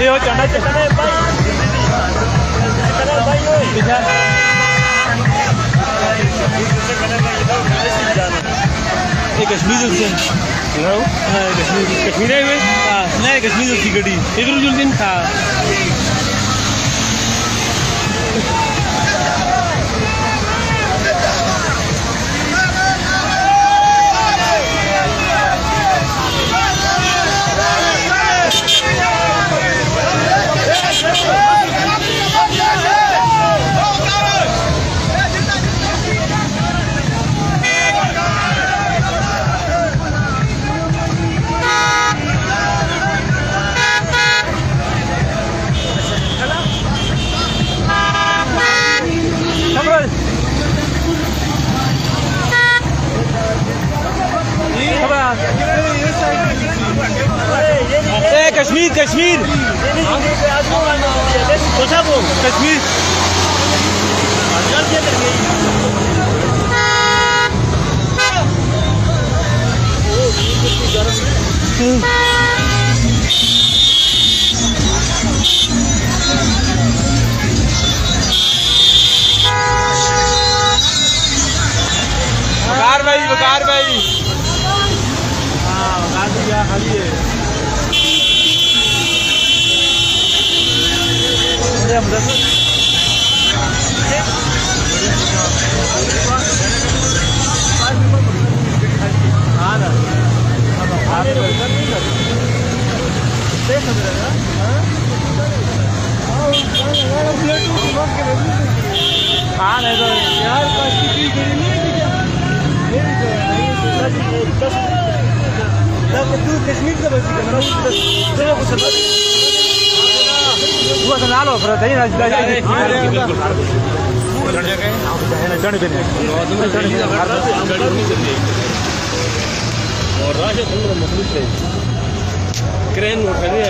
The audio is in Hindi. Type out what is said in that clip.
ये चढ़ा चढ़ा भाई कश्मीर से कश्मीर है नहीं कश्मीर की गड्डी एक रोज दिन था कश्मीर कश्मीर कश्मीर बकार भाई हाँ बकार दिया खाली है हाँ नहीं तो यार तू कश्मीर का बस लो और राशि क्रेन उठाने